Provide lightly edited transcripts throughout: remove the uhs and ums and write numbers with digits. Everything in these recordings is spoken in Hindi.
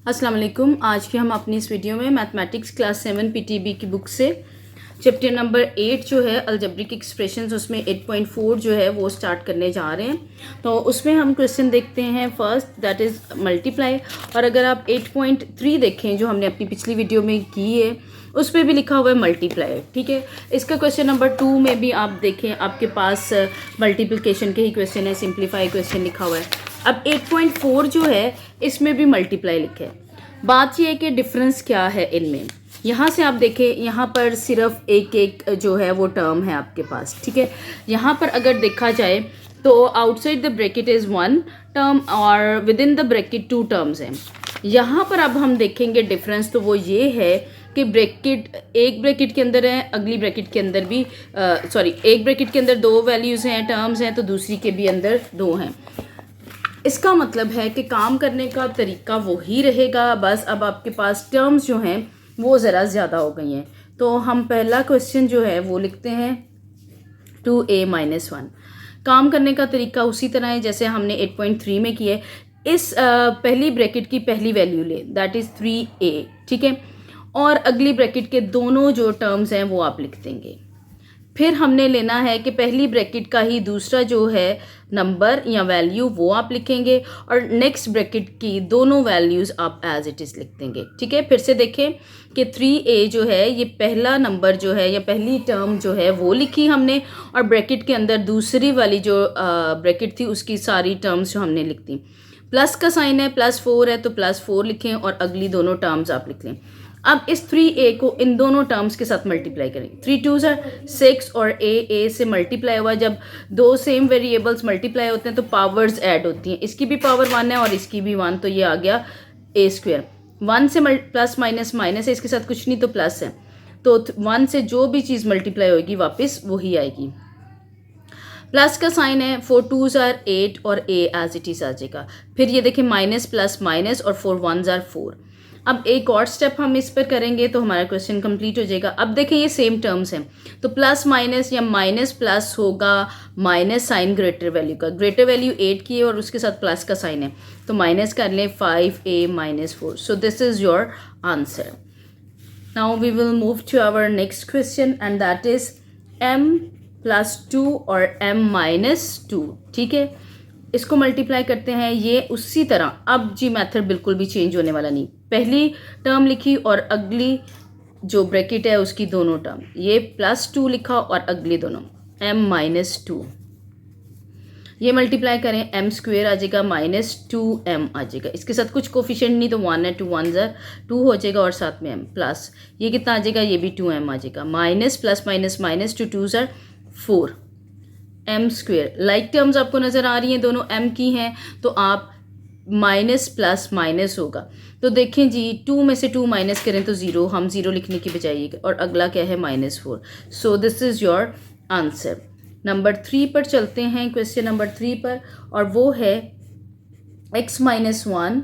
अस्सलाम वालेकुम। आज की हम अपनी इस वीडियो में मैथमेटिक्स क्लास 7 पीटीबी की बुक से चैप्टर नंबर 8 जो है अलजेब्रिक एक्सप्रेशंस, उसमें 8.4 जो है वो स्टार्ट करने जा रहे हैं। तो उसमें हम क्वेश्चन देखते हैं फर्स्ट, दैट इज़ मल्टीप्लाई। और अगर आप 8.3 देखें जो हमने अपनी पिछली वीडियो में की है, उस पर भी लिखा हुआ है मल्टीप्लाई। ठीक है, इसका क्वेश्चन नंबर 2 में भी आप देखें, आपके पास मल्टीप्लिकेशन के ही क्वेश्चन है, सिंप्लीफाई क्वेश्चन लिखा हुआ है। अब 8.4 जो है इसमें भी मल्टीप्लाई लिखे है। बात यह है कि डिफरेंस क्या है इनमें। यहाँ से आप देखें, यहाँ पर सिर्फ एक एक जो है वो टर्म है आपके पास। ठीक है, यहाँ पर अगर देखा जाए तो outside the bracket is 1 term और within the bracket 2 terms हैं। यहाँ पर अब हम देखेंगे डिफरेंस, तो वो ये है कि ब्रैकेट एक ब्रैकेट के अंदर है, अगली ब्रैकेट के अंदर भी एक ब्रैकेट के अंदर 2 वैल्यूज़ हैं, टर्म्स हैं, तो दूसरी के भी अंदर 2 हैं। इसका मतलब है कि काम करने का तरीका वही रहेगा, बस अब आपके पास टर्म्स जो हैं वो ज़रा ज़्यादा हो गई हैं। तो हम पहला क्वेश्चन जो है वो लिखते हैं 2a-1। काम करने का तरीका उसी तरह है जैसे हमने 8.3 में किया है। इस पहली ब्रैकेट की पहली वैल्यू ले, दैट इज़ 3a। ठीक है, और अगली ब्रैकेट के दोनों जो टर्म्स हैं वो आप लिख देंगे। फिर हमने लेना है कि पहली ब्रैकेट का ही दूसरा जो है नंबर या वैल्यू वो आप लिखेंगे, और नेक्स्ट ब्रैकेट की दोनों वैल्यूज़ आप एज इट इज़ लिख देंगे। ठीक है, फिर से देखें कि 3a जो है ये पहला नंबर जो है या पहली टर्म जो है वो लिखी हमने, और ब्रैकेट के अंदर दूसरी वाली जो ब्रैकेट थी उसकी सारी टर्म्स जो हमने लिख दी। प्लस का साइन है, +4 है तो +4 लिखें, और अगली दोनों टर्म्स आप लिख लें। अब इस 3a को इन दोनों टर्म्स के साथ मल्टीप्लाई करेंगे। 3 2s are 6 और a से मल्टीप्लाई हुआ। जब दो सेम वेरिएबल्स मल्टीप्लाई होते हैं तो पावर्स ऐड होती हैं, इसकी भी पावर 1 है और इसकी भी 1, तो ये आ गया a²। 1 से प्लस माइनस माइनस है, इसके साथ कुछ नहीं तो प्लस है, तो 1 से जो भी चीज़ मल्टीप्लाई होगी वापस वही आएगी। प्लस का साइन है, 4 2s are 8 और a एज इट इज़ आ जाएगा। फिर ये देखें माइनस प्लस माइनस और 4 1s are 4। अब एक और स्टेप हम इस पर करेंगे तो हमारा क्वेश्चन कंप्लीट हो जाएगा। अब देखें ये सेम टर्म्स हैं, तो प्लस माइनस या माइनस प्लस होगा माइनस साइन ग्रेटर वैल्यू का। ग्रेटर वैल्यू 8 की है और उसके साथ प्लस का साइन है, तो माइनस कर लें 5a-4। So this is your answer. Now we will move to our next question and that is m+2 और m-2। ठीक है, इसको मल्टीप्लाई करते हैं ये उसी तरह। अब जी मेथड बिल्कुल भी चेंज होने वाला नहीं। पहली टर्म लिखी और अगली जो ब्रैकेट है उसकी दोनों टर्म, ये +2 लिखा और अगली दोनों m-2। ये मल्टीप्लाई करें, m² आ जाएगा, -2m आ जाएगा। इसके साथ कुछ कोफिशिएंट नहीं तो 1 है, 2 1s are 2 हो जाएगा, और साथ में m प्लस ये कितना आ जाएगा, ये भी 2m आ जाएगा। Minus plus minus minus 2 2s are 4 m²। Like terms आपको नज़र आ रही हैं, दोनों m की हैं, तो आप माइनस प्लस माइनस होगा। तो देखें जी, 2 में से 2 माइनस करें तो 0, हम 0 लिखने की बजाय, और अगला क्या है -4। सो this is your answer. Number 3 पर चलते हैं, क्वेश्चन नंबर 3 पर, और वो है x-1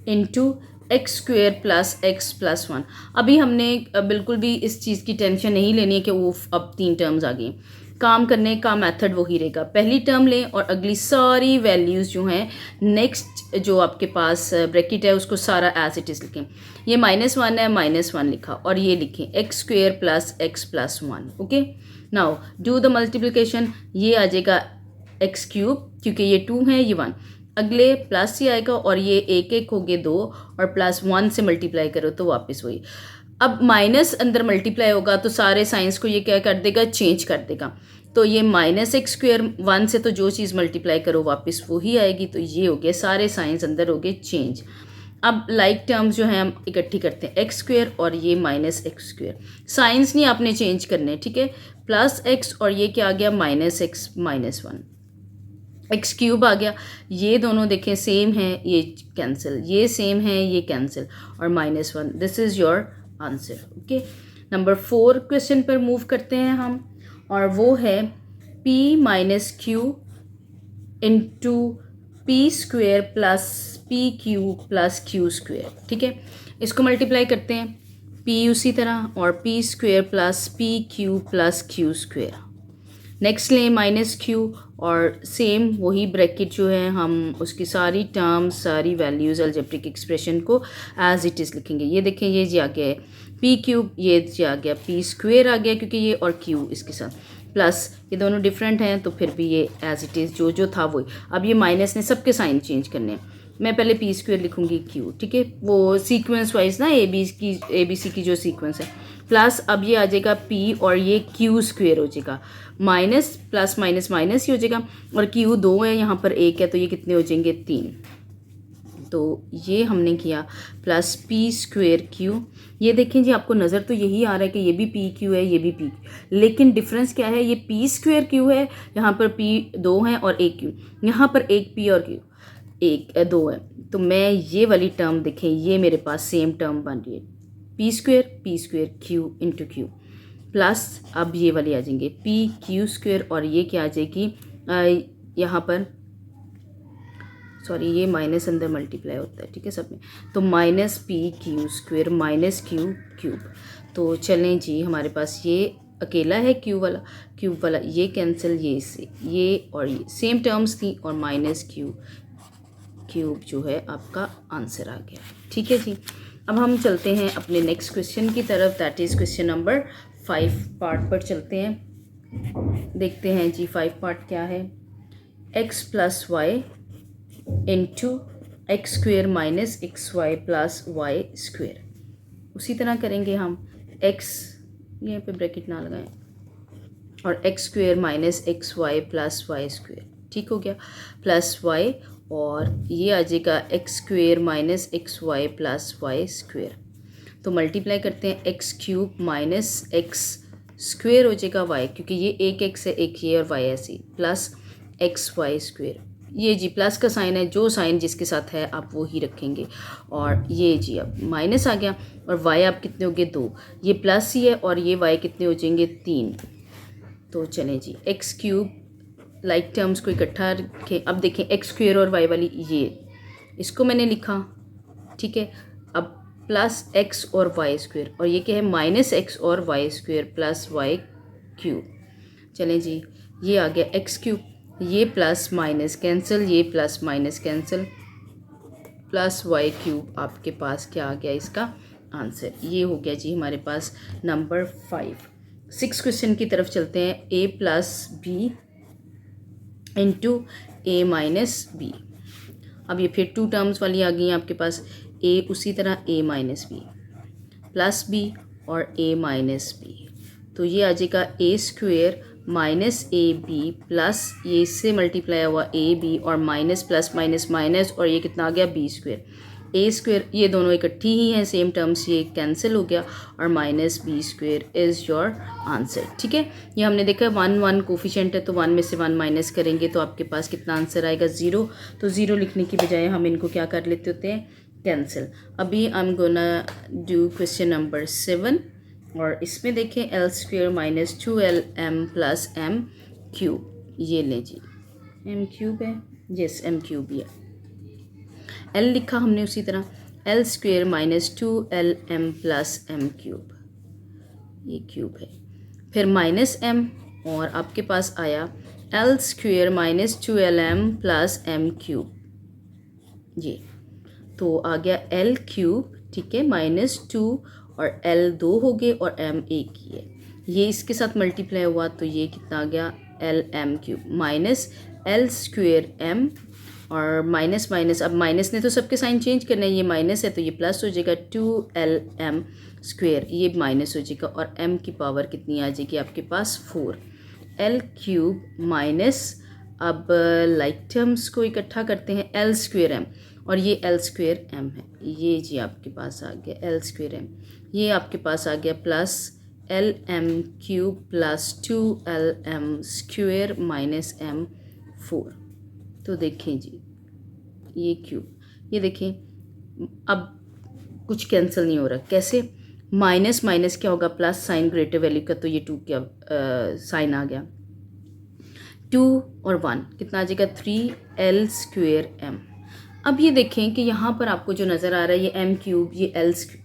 into x² plus x plus 1। अभी हमने बिल्कुल भी इस चीज़ की टेंशन नहीं लेनी है कि वो अब 3 टर्म्स आ गई। काम करने का मेथड वही रहेगा, पहली टर्म लें और अगली सारी वैल्यूज़ जो हैं नेक्स्ट जो आपके पास ब्रैकेट है उसको सारा एज इट इज़ लिखें। ये -1 है, -1 लिखा, और ये लिखें x² plus x plus 1। Okay, now do the multiplication. ये आ जाएगा x³ क्योंकि ये 2 है, ये 1, अगले प्लस ही आएगा, और ये एक एक हो गए 2, और +1 से मल्टीप्लाई करो तो वापस वही। अब माइनस अंदर मल्टीप्लाई होगा तो सारे साइंस को ये क्या कर देगा, चेंज कर देगा। तो ये -x², 1 से तो जो चीज़ मल्टीप्लाई करो वापस वही आएगी, तो ये हो गया, सारे साइंस अंदर हो गए चेंज। अब लाइक टर्म्स जो हैं हम इकट्ठी करते हैं, x² और ये -x²। साइंस नहीं आपने चेंज करने, ठीक है, +x और ये क्या आ गया, -x -1। x³ आ गया, ये दोनों देखें सेम हैं, ये कैंसिल, ये सेम है, ये कैंसिल, और -1। This is your answer. Okay, number 4 question पर मूव करते हैं हम, और वो है p-q into p² plus pq plus q²। ठीक है, इसको मल्टीप्लाई करते हैं, p उसी तरह और p² plus pq plus q²। Next लें माइनस क्यू और सेम वही ब्रैकेट जो है हम उसकी सारी टर्म्स सारी वैल्यूज़ अलजेब्रिक एक्सप्रेशन को एज इट इज़ लिखेंगे। ये देखें ये जी आ गया है पी क्यूब, ये जी आ गया पी स्क्वेयर आ गया क्योंकि ये और क्यू इसके साथ प्लस ये दोनों डिफरेंट हैं तो फिर भी ये एज इट इज़ जो था वही। अब ये माइनस ने सबके साइन चेंज करने हैं। मैं पहले पी स्क्वेयर लिखूंगी क्यू, ठीक है, वो सीक्वेंस वाइज ना ए बी सी की जो सीक्वेंस है। प्लस अब ये आ जाएगा पी और ये क्यू स्क्वेयर हो जाएगा, माइनस प्लस माइनस माइनस ही हो जाएगा और क्यू 2 है यहाँ पर 1 है तो ये कितने हो जाएंगे 3। तो ये हमने किया प्लस पी स्क्वेयर क्यू। ये देखें जी आपको नज़र तो यही आ रहा है कि ये भी पी क्यू है ये भी पी, लेकिन डिफरेंस क्या है, ये पी स्क्वेयर क्यू है, यहाँ पर पी 2 है और 1 क्यू, यहाँ पर 1 पी और क्यू 2 है। तो मैं ये वाली टर्म देखें ये मेरे पास सेम टर्म बन रही है P square Q into Q plus अब ये वाली आ जाएंगे पी क्यू स्क्वेयर और ये क्या आ जाएगी यहाँ पर सॉरी ये माइनस अंदर मल्टीप्लाई होता है, ठीक है सब में, तो minus P Q square minus Q cube. तो चलें जी हमारे पास ये अकेला है क्यूब वाला ये कैंसिल, ये इससे ये और ये सेम टर्म्स थी और माइनस क्यूब जो है आपका आंसर आ गया, ठीक है जी। अब हम चलते हैं अपने नेक्स्ट क्वेश्चन की तरफ, that is question number 5 part पर चलते हैं। देखते हैं जी 5 पार्ट क्या है। x plus y into x square minus x y plus y square. उसी तरह करेंगे हम x, यहाँ पे ब्रैकेट ना लगाएं, और x square minus x y plus y square, ठीक हो गया, प्लस वाई और ये आ जाएगा x square minus x y plus y square. तो मल्टीप्लाई करते हैं x cube minus x square हो जाएगा वाई, क्योंकि ये एक एक्स है एक ये और वाई ऐसी, प्लस एक्स वाई स्क्वेयर। ये जी प्लस का साइन है, जो साइन जिसके साथ है आप वो ही रखेंगे, और ये जी अब माइनस आ गया और वाई आप कितने हो गए 2, ये प्लस ही है और ये वाई कितने हो जाएंगे 3। तो चलें जी एक्स क्यूब लाइक टर्म्स को इकट्ठा रखें। अब देखें एक्स स्क्वेयर और वाई वाली ये इसको मैंने लिखा, ठीक है, अब प्लस एक्स और वाई स्क्वेयर और ये क्या है माइनस एक्स और y square plus y cube. चलें जी ये आ गया एक्स क्यूब, ये प्लस माइनस कैंसिल, ये plus minus cancel, plus y cube आपके पास क्या आ गया इसका आंसर। ये हो गया जी हमारे पास नंबर 5। 6 क्वेश्चन की तरफ चलते हैं। a plus b into a minus b. अब ये फिर 2 टर्म्स वाली आ गई हैं आपके पास, a उसी तरह a minus B plus B और a माइनस बी। तो ये आ जाएगा A square minus A B plus ये इससे मल्टीप्लाई हुआ ए बी और माइनस प्लस माइनस माइनस और ये कितना आ गया बी स्क्वेयर। ए स्क्वेयर ये दोनों इकट्ठी ही हैं सेम टर्म्स, ये कैंसिल हो गया और minus b square is your answer, ठीक है। ये हमने देखा 1 1 कोफिशिएंट है तो 1 में से 1 माइनस करेंगे तो आपके पास कितना आंसर आएगा 0। तो 0 लिखने की बजाय हम इनको क्या कर लेते होते हैं कैंसिल। अभी I am gonna do question number 7 और इसमें देखें l square minus 2LM plus m cube. ये लें जी एम क्यूब है, यस एम क्यूब ही है, एल लिखा हमने उसी तरह l square minus 2LM plus m cube, ये क्यूब है, फिर माइनस एम और आपके पास आया l square minus 2LM plus m cube, ये तो आ गया एल क्यूब, ठीक है, माइनस 2 और एल 2 हो गए और एम 1 ही है, ये इसके साथ मल्टीप्लाई हुआ तो ये कितना आ गया l m cube minus l square m और माइनस माइनस, अब माइनस ने तो सबके साइन चेंज करना है, ये माइनस है तो ये प्लस हो जाएगा 2LM स्क्वेयर, ये माइनस हो जाएगा और m की पावर कितनी आ जाएगी आपके पास 4 एल क्यूब माइनस, अब लाइक टर्म्स को इकट्ठा करते हैं एल स्क्वेयर एम और ये एल स्क्वेयर एम है, ये जी आपके पास आ गया एल स्क्वेयर एम, ये आपके पास आ गया plus l m cube plus 2LM square minus m 4। तो देखें जी ये क्यूब, ये देखें अब कुछ कैंसिल नहीं हो रहा, कैसे, माइनस माइनस क्या होगा प्लस साइन ग्रेटर वैल्यू का, तो ये 2 क्या साइन आ गया 2 और 1 कितना आ जाएगा 3L स्क्वेयर एम। अब ये देखें कि यहाँ पर आपको जो नज़र आ रहा है ये एम क्यूब, ये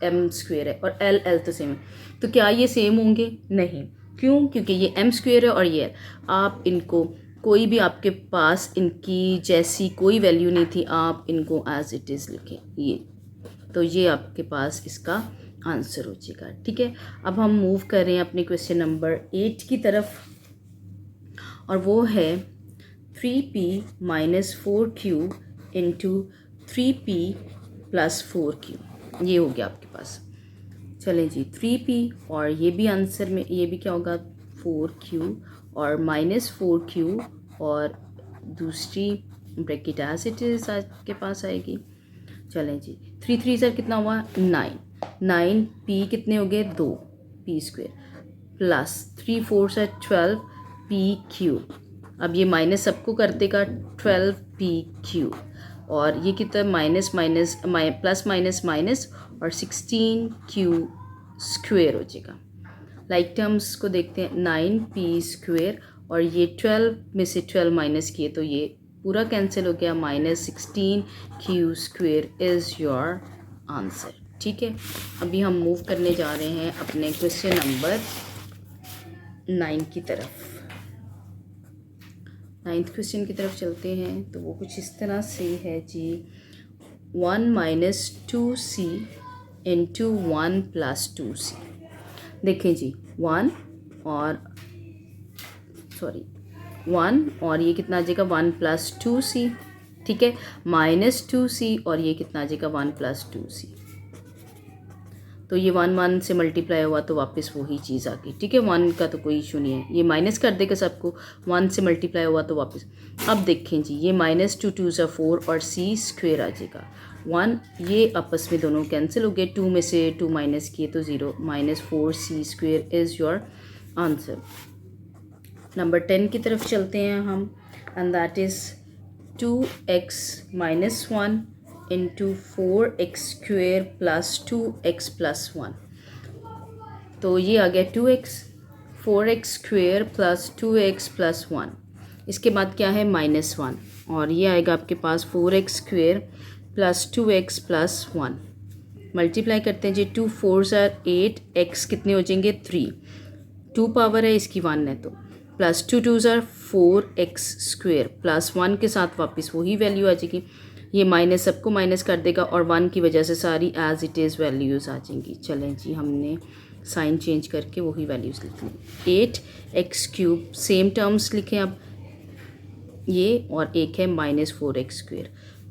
एम स्क्वेयर है और एल तो सेम है, तो क्या ये सेम होंगे, नहीं, क्यों? क्योंकि ये m स्क्वेयर है और ये है। आप इनको कोई भी आपके पास इनकी जैसी कोई वैल्यू नहीं थी, आप इनको एज इट इज़ लिखें ये, तो ये आपके पास इसका आंसर हो जाएगा। ठीक है, अब हम मूव कर रहे हैं अपने क्वेश्चन नंबर 8 की तरफ, और वो है 3p minus 4q into 3p plus 4q। ये हो गया आपके पास। चलें जी, 3p और ये भी आंसर में, ये भी क्या होगा 4q और माइनस 4q, और दूसरी ब्रैकेट एज इट इज़ आपके पास आएगी। चलें जी, 3 3 सर कितना हुआ 9 p कितने हो गए 2 p square plus 3 4 sir 12 p cube. अब ये माइनस सबको कर देगा 12 p क्यूब, और ये कितना minus minus plus minus minus और 16 q स्क्वेयर हो जाएगा। लाइक टर्म्स को देखते हैं, 9p स्क्वेयर और ये 12 में से 12 माइनस किए तो ये पूरा कैंसिल हो गया, minus 16 q square is your answer. ठीक है, अभी हम मूव करने जा रहे हैं अपने क्वेश्चन नंबर 9 की तरफ। 9th क्वेश्चन की तरफ चलते हैं, तो वो कुछ इस तरह से है जी, 1 minus 2c into 1 plus 2c। देखें जी, 1 और ये कितना आ जाएगा 1 प्लस 2c। ठीक है, माइनस 2c और ये कितना आ जाएगा 1 प्लस 2c। तो ये 1 से मल्टीप्लाई हुआ तो वापस वही चीज़ आ गई। ठीक है, 1 का तो कोई इशू नहीं है, ये माइनस कर देगा सबको, 1 से मल्टीप्लाई हुआ तो वापस। अब देखें जी, ये माइनस 2 2 4 और c स्क्वेयर आ जाएगा 1, ये आपस में दोनों कैंसिल हो गए, 2 में से 2 माइनस किए तो 0, minus 4c square is your answer. Number 10 की तरफ चलते हैं हम, and that is 2x minus 1 into 4x square plus 2x plus 1। तो ये आ गया 2x, 4x square plus 2x plus 1। इसके बाद क्या है -1, और ये आएगा आपके पास 4x square plus 2x plus 1। Multiply करते हैं जी, 2 4 आर 8, x कितने हो जाएंगे 3, 2 पावर है इसकी 1 है तो, plus 2 2 are 4x square plus 1 के साथ वापस वही वैल्यू आ जाएगी। ये माइनस सबको माइनस कर देगा और 1 की वजह से सारी एज इट इज़ वैल्यूज़ आ जाएंगी। चलें जी, हमने साइन चेंज करके वही वैल्यूज़ लिख ली। 8x क्यूब सेम टर्म्स लिखें अब, ये और एक है minus 4x square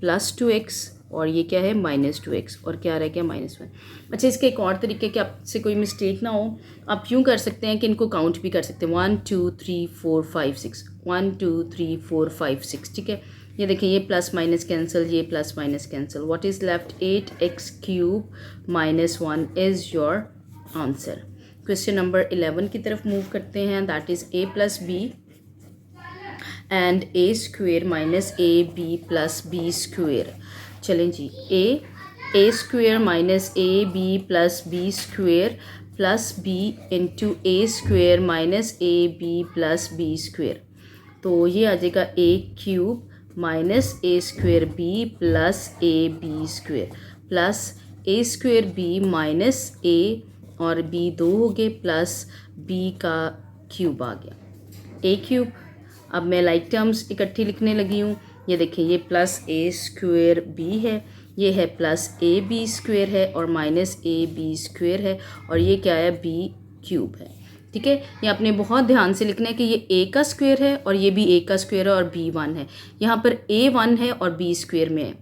plus 2x, और ये क्या है -2x, और क्या रह गया -1। अच्छा, इसका एक और तरीके कि आपसे कोई मिस्टेक ना हो, आप यूँ कर सकते हैं कि इनको काउंट भी कर सकते हैं, 1 2 3 4 5 6, 1 2 3 4 5 6। ठीक है, ये देखिए, ये प्लस माइनस कैंसिल, ये plus minus cancel, what is left 8x cube -1 is your answer. Question number 11 की तरफ मूव करते हैं, that is a plus b and a square minus ab plus b square. चलें जी, a square minus ab plus b square plus b into a square minus ab plus b square. तो ये आ जाएगा a cube minus a square b plus a b square plus a square b minus a और b 2 हो गए प्लस b का क्यूब आ गया a क्यूब। अब मैं लाइक टर्म्स इकट्ठी लिखने लगी हूँ, ये देखिए, ये प्लस a स्क्वेयर b है, ये है प्लस a b स्क्वेयर है और माइनस a b स्क्वेयर है, और ये क्या है b क्यूब है। ठीक है, ये आपने बहुत ध्यान से लिखना है कि ये a का स्क्वायर है और ये भी a का स्क्वायर है और b 1 है, यहाँ पर a 1 है और b स्क्वायर में है,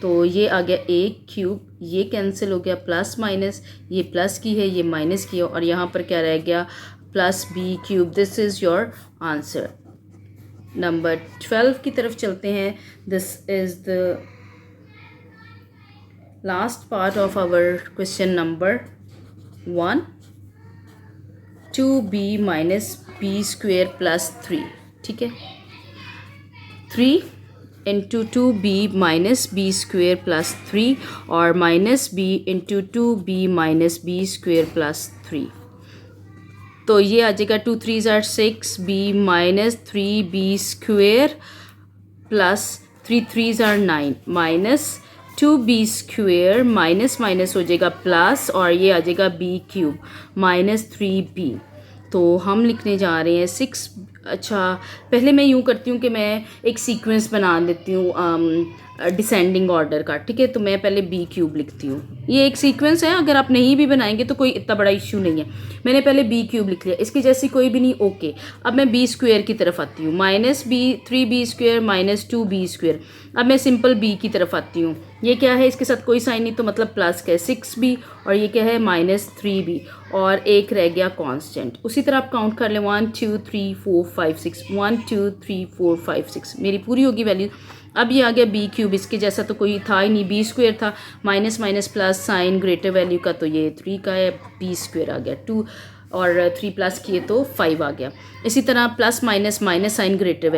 तो ये आ गया a क्यूब, ये कैंसिल हो गया, प्लस माइनस, ये प्लस की है ये माइनस की है, और यहाँ पर क्या रह गया plus b cube. This is your answer. Number 12 की तरफ चलते हैं, this is the last part of our question number 1, 2b minus b square plus 3। ठीक है, 3 into 2b minus b square plus 3 और minus b into 2b minus b square plus 3। तो ये आ जाएगा 2 3 are 6b minus 3b square plus 3 3 are 9 minus 2b square minus minus हो जाएगा प्लस, और ये आ जाएगा b क्यूब माइनस 3b। तो हम लिखने जा रहे हैं 6। अच्छा, पहले मैं यूँ करती हूँ कि मैं एक सीक्वेंस बना देती हूँ डिसेंडिंग ऑर्डर का, ठीक है। तो मैं पहले b³ लिखती हूँ, ये एक सीक्वेंस है, अगर आप नहीं भी बनाएंगे तो कोई इतना बड़ा इश्यू नहीं है। मैंने पहले b³ लिख लिया, इसकी जैसी कोई भी नहीं, ओके। अब मैं b² की तरफ आती हूँ, -3b² -2b²। अब मैं सिंपल b की तरफ आती हूँ, ये क्या है, इसके साथ कोई साइन नहीं, तो मतलब प्लस का है 6b, और ये क्या है -3b, और एक रह गया कांस्टेंट। उसी तरह आप काउंट कर लें 1 2 3 4 5 6, 1 2 3 4 5 6, मेरी पूरी होगी वैल्यू। अब ये आ गया b³, इसके जैसा तो कोई था ही नहीं, b² था, minus minus plus sign greater value का, तो ये 3 का है, b² आ गया 2, और 3 प्लस किए तो 5 आ गया। इसी तरह plus minus minus sign greater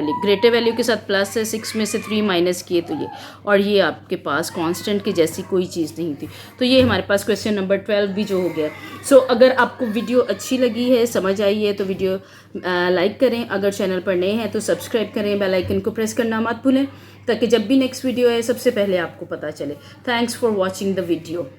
value के साथ प्लस है, 6 में से 3 माइनस किए तो ये, और ये आपके पास कांस्टेंट की जैसी कोई चीज़ नहीं थी। तो ये हमारे पास क्वेश्चन नंबर 12 भी जो हो गया। सो अगर आपको वीडियो अच्छी लगी है, समझ आई है, तो वीडियो लाइक करें, अगर चैनल पर नए हैं तो सब्सक्राइब करें, बेल आइकन को प्रेस करना मत भूलें, ताकि जब भी नेक्स्ट वीडियो आए सबसे पहले आपको पता चले। Thanks for watching the video.